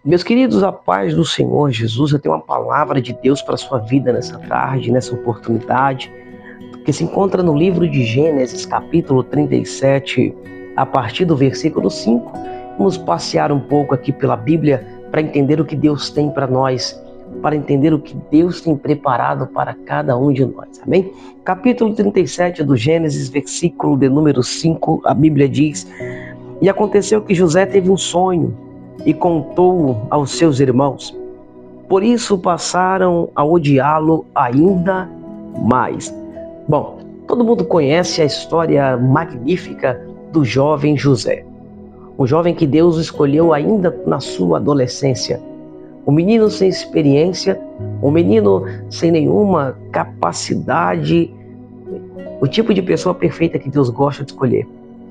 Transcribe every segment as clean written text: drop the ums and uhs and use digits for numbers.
Meus queridos, a paz do Senhor Jesus, eu tenho uma palavra de Deus para a sua vida nessa tarde, nessa oportunidade, que se encontra no livro de Gênesis, capítulo 37, a partir do versículo 5. Vamos passear um pouco aqui pela Bíblia para entender o que Deus tem para nós, para entender o que Deus tem preparado para cada um de nós, amém? Capítulo 37 do Gênesis, versículo de número 5, a Bíblia diz: E aconteceu que José teve um sonho e contou aos seus irmãos. Por isso passaram a odiá-lo ainda mais. Bom, todo mundo conhece a história magnífica do jovem José. Um jovem que Deus escolheu ainda na sua adolescência. Um menino sem experiência, um menino sem nenhuma capacidade, o tipo de pessoa perfeita que Deus gosta de escolher.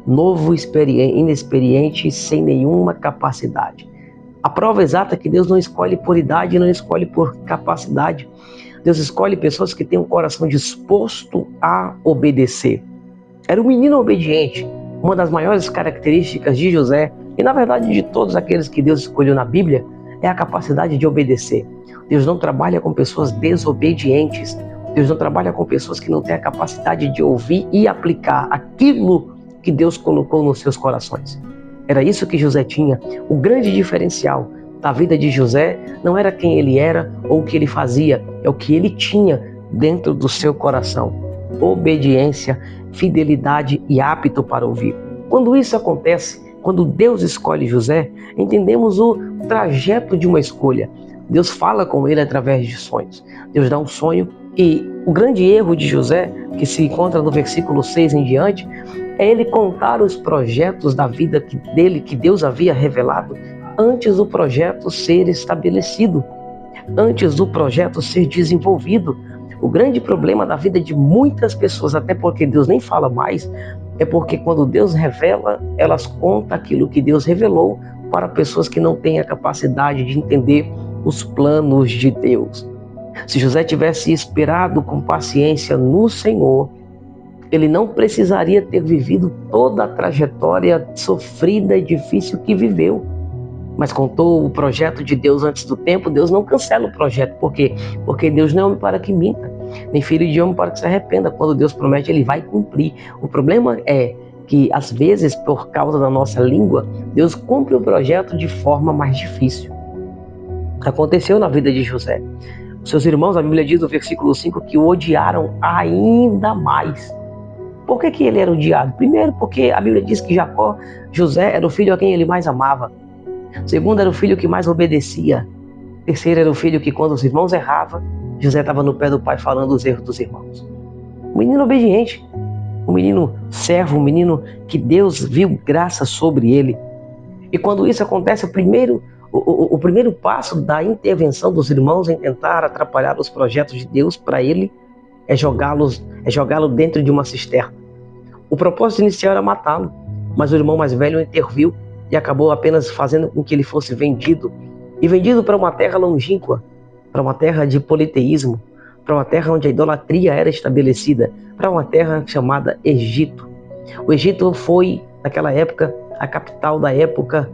Novo, inexperiente, sem nenhuma capacidade. A prova exata é que Deus não escolhe por idade, não escolhe por capacidade. Deus escolhe pessoas que têm um coração disposto a obedecer. Era um menino obediente. Uma das maiores características de José, e na verdade de todos aqueles que Deus escolheu na Bíblia, é a capacidade de obedecer. Deus não trabalha com pessoas desobedientes. Deus não trabalha com pessoas que não têm a capacidade de ouvir e aplicar aquilo que Deus colocou nos seus corações. Era isso que José tinha. O grande diferencial da vida de José não era quem ele era ou o que ele fazia, é o que ele tinha dentro do seu coração. Obediência, fidelidade e apto para ouvir. Quando isso acontece, quando Deus escolhe José, entendemos o trajeto de uma escolha. Deus fala com ele através de sonhos. Deus dá um sonho e o grande erro de José, que se encontra no versículo 6 em diante, é ele contar os projetos da vida dele, que Deus havia revelado, antes do projeto ser estabelecido, antes do projeto ser desenvolvido. O grande problema da vida de muitas pessoas, até porque Deus nem fala mais, é porque quando Deus revela, elas contam aquilo que Deus revelou para pessoas que não têm a capacidade de entender os planos de Deus. Se José tivesse esperado com paciência no Senhor, ele não precisaria ter vivido toda a trajetória sofrida e difícil que viveu. Mas contou o projeto de Deus antes do tempo. Deus não cancela o projeto. Por quê? Porque Deus não é homem para que minta, nem filho de homem para que se arrependa. Quando Deus promete, ele vai cumprir. O problema é que, às vezes, por causa da nossa língua, Deus cumpre o projeto de forma mais difícil. Aconteceu na vida de José. Os seus irmãos, a Bíblia diz no versículo 5, que o odiaram ainda mais. Por que ele era odiado? Primeiro, porque a Bíblia diz que José era o filho a quem ele mais amava. Segundo, era o filho que mais obedecia. Terceiro, era o filho que, quando os irmãos erravam, José estava no pé do pai falando os erros dos irmãos. Um menino obediente, um menino servo, um menino que Deus viu graça sobre ele. E quando isso acontece, o primeiro passo da intervenção dos irmãos em tentar atrapalhar os projetos de Deus para ele é jogá-lo dentro de uma cisterna. O propósito inicial era matá-lo, mas o irmão mais velho interviu e acabou apenas fazendo com que ele fosse vendido para uma terra longínqua, para uma terra de politeísmo, para uma terra onde a idolatria era estabelecida, para uma terra chamada Egito. O Egito foi, naquela época, a capital da época,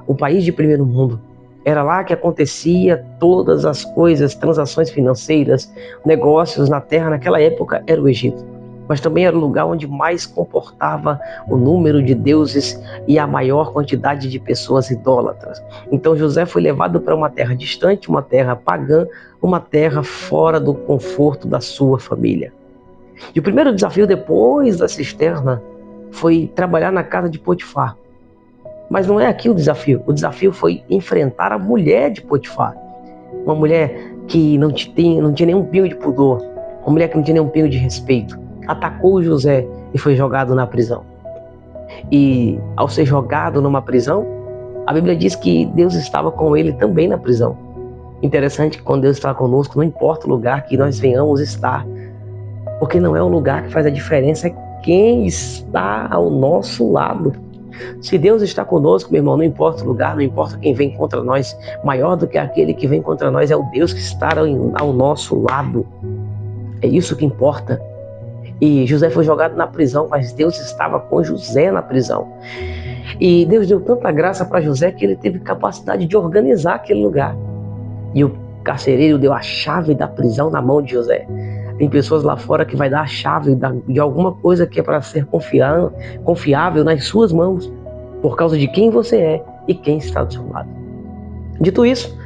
o país de primeiro mundo. Era lá que acontecia todas as coisas, transações financeiras, negócios na terra. Naquela época era o Egito. Mas também era o lugar onde mais comportava o número de deuses e a maior quantidade de pessoas idólatras. Então José foi levado para uma terra distante, uma terra pagã, uma terra fora do conforto da sua família. E o primeiro desafio depois da cisterna foi trabalhar na casa de Potifar. Mas não é aqui o desafio foi enfrentar a mulher de Potifar. Uma mulher que não tinha nenhum pingo de pudor, uma mulher que não tinha nenhum pingo de respeito. Atacou José e foi jogado na prisão. E ao ser jogado numa prisão, a Bíblia diz que Deus estava com ele também na prisão. Interessante que quando Deus está conosco, não importa o lugar que nós venhamos estar, porque não é o lugar que faz a diferença, é quem está ao nosso lado. Se Deus está conosco, meu irmão, não importa o lugar, não importa quem vem contra nós, maior do que aquele que vem contra nós é o Deus que está ao nosso lado. É isso que importa. E José foi jogado na prisão, mas Deus estava com José na prisão. E Deus deu tanta graça para José que ele teve capacidade de organizar aquele lugar. E o carcereiro deu a chave da prisão na mão de José. Tem pessoas lá fora que vai dar a chave de alguma coisa que é para ser confiável nas suas mãos, por causa de quem você é e quem está do seu lado. Dito isso,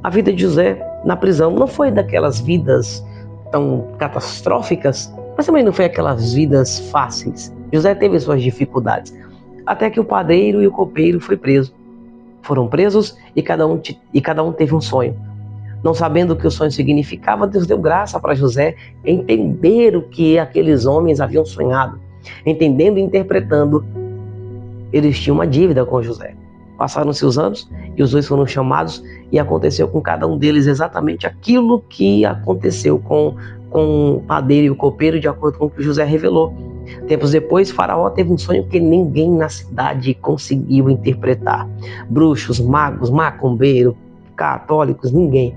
a vida de José na prisão não foi daquelas vidas tão catastróficas, mas também não foi aquelas vidas fáceis. José teve suas dificuldades, até que o padeiro e o copeiro foram presos e cada um teve um sonho. Não sabendo o que o sonho significava, Deus deu graça para José entender o que aqueles homens haviam sonhado. Entendendo e interpretando, eles tinham uma dívida com José. Passaram-se os anos e os dois foram chamados e aconteceu com cada um deles exatamente aquilo que aconteceu com o padeiro e o copeiro, de acordo com o que José revelou. Tempos depois, Faraó teve um sonho que ninguém na cidade conseguiu interpretar. Bruxos, magos, macumbeiros, católicos, ninguém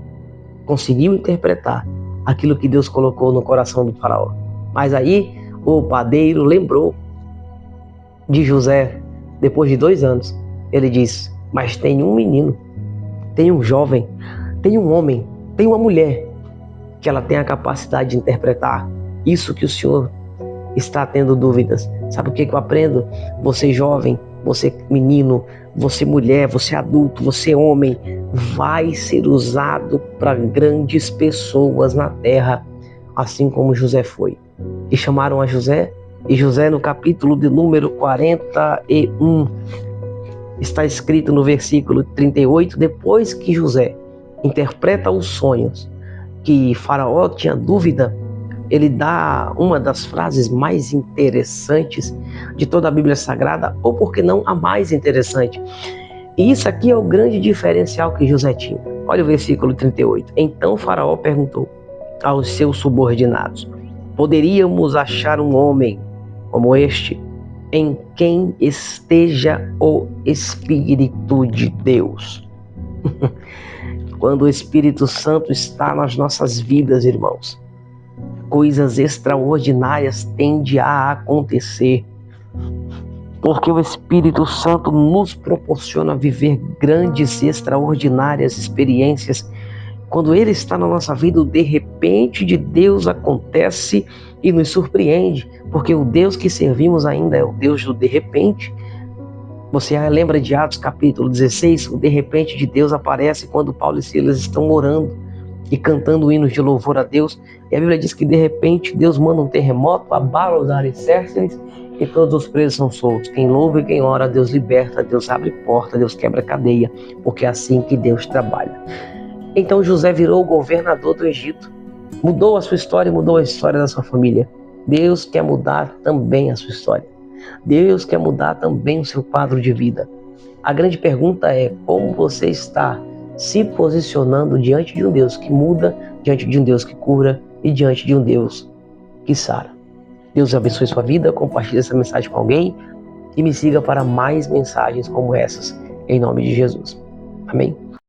conseguiu interpretar aquilo que Deus colocou no coração do Faraó. Mas aí o padeiro lembrou de José depois de 2 anos. Ele diz: mas tem um menino, tem um jovem, tem um homem, tem uma mulher que ela tem a capacidade de interpretar isso que o Senhor está tendo dúvidas. Sabe o que eu aprendo? Você jovem, você menino, você mulher, você adulto, você homem, vai ser usado para grandes pessoas na terra, assim como José foi. E chamaram a José, e José, no capítulo de número 41, está escrito no versículo 38, depois que José interpreta os sonhos, que Faraó tinha dúvida, ele dá uma das frases mais interessantes de toda a Bíblia Sagrada, ou por que não a mais interessante. E isso aqui é o grande diferencial que José tinha. Olha o versículo 38. Então Faraó perguntou aos seus subordinados: poderíamos achar um homem como este, em quem esteja o Espírito de Deus? Quando o Espírito Santo está nas nossas vidas, irmãos, coisas extraordinárias tendem a acontecer, porque o Espírito Santo nos proporciona viver grandes e extraordinárias experiências. Quando Ele está na nossa vida, o de repente de Deus acontece e nos surpreende, porque o Deus que servimos ainda é o Deus do de repente. Você lembra de Atos capítulo 16? O de repente de Deus aparece quando Paulo e Silas estão orando e cantando hinos de louvor a Deus. E a Bíblia diz que de repente Deus manda um terremoto, abala os alicerces e todos os presos são soltos. Quem louva e quem ora, Deus liberta, Deus abre porta, Deus quebra cadeia, porque é assim que Deus trabalha. Então José virou o governador do Egito. Mudou a sua história, mudou a história da sua família. Deus quer mudar também a sua história. Deus quer mudar também o seu quadro de vida. A grande pergunta é: como você está se posicionando diante de um Deus que muda, diante de um Deus que cura e diante de um Deus que sara? Deus abençoe sua vida, compartilhe essa mensagem com alguém e me siga para mais mensagens como essas, em nome de Jesus. Amém?